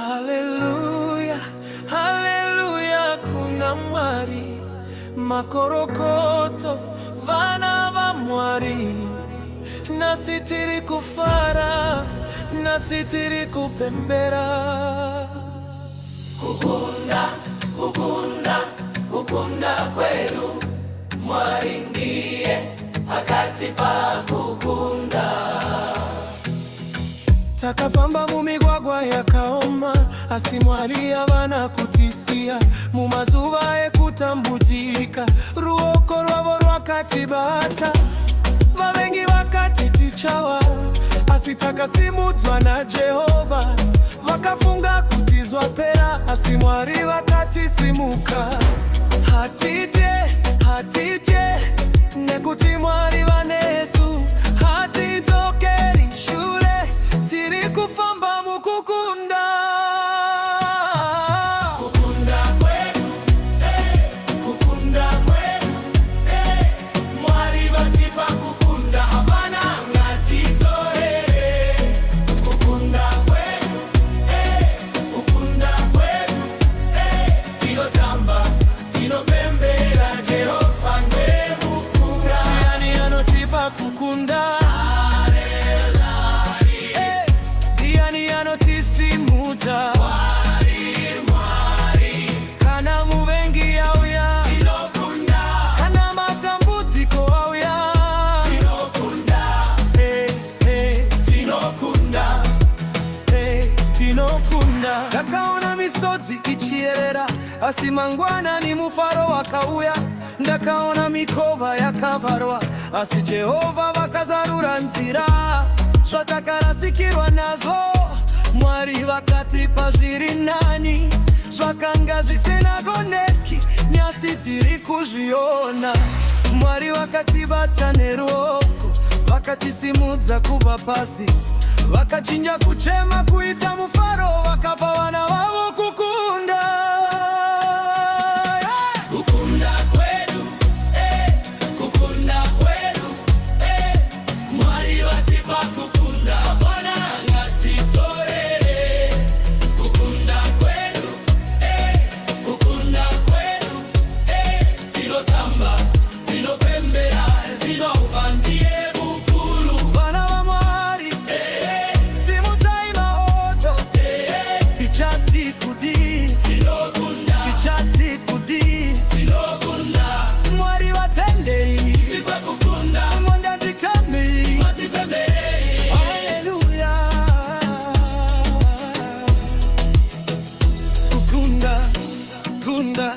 Haleluya, haleluya, kuna mwari makorokoto vana va mwari, nasitiri kufara nasitiri kupembera. Kukunda, kukunda, kukunda kwenu mwari ndiye akatipa kukunda. Takafamba mumigwagwa yakaoma, asi mwari avana kutisia, mumazuva ekutambudzika ruoko rwavo rwakatibata. Vavengi vakatitichawa, asi takasimudzwa na Jehova. Vakafunga kutizwa pera, asi mwari vakatisimuka. Hatidye, hatidye, nekuti mwari vane Yesu. Hatidokeri shure, tiri kufamba mukukunda. Kukunda kwenu, kukunda kwenu, mwari vatipa kukunda, hapana ngatitorere. Kukunda kwenu, kukunda kwenu, tinotamba, tinopembera Jehova mwemukura. Ndiani anotipa kukunda, ndiani anotisimudza. Kana muvengi auya, kana matambudziko auya, tinokunda. Ndakaona misodzi ichierera, asi mangwana ni mufaro wakauya. Ndakaona mikova yakavharwa, asi Jehova vakazarura nzira. Zvatakarasikirwa nazvo, mwari vakatipa zviri nani. Zvakanga zvisingagoneki, nyasi tiri kuzviona. Mwari vakatibata neruoko, vakatisimudza kubva pasi. Vakachinja kuchema kuita mufaro, vakapa vana vavo kukunda. Kukunda kwenu, kukunda kwenu, mwari vatipa kukunda, hapana ngatitorere. Kukunda kwenu, kukunda kwenu, tinotamba, tinopembera, tinoubandiye mukuru. Vana va mwari, simudzai maoto, tichati kudi, tichati kudi, mwari vatendei, tipa kukunda, mwanda nditami, matipemberei. Haleluya. Kukunda, kukunda,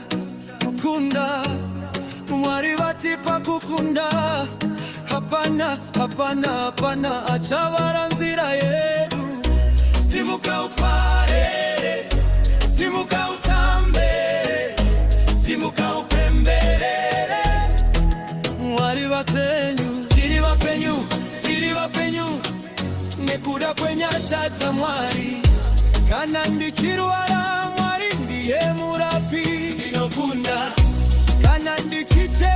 kukunda, mwari vatipa kukunda. Hapana, hapana, hapana, achavara nzira yedu. Simuka ufare, simuka utambe, simuka upemberere. Mwari vapenyu, tiri vapenyu, tiri vapenyu, nekuda kwenyasha dza mwari. Kana ndichirwara, mwari ndiye murapi. Tinokunda. Kana ndichite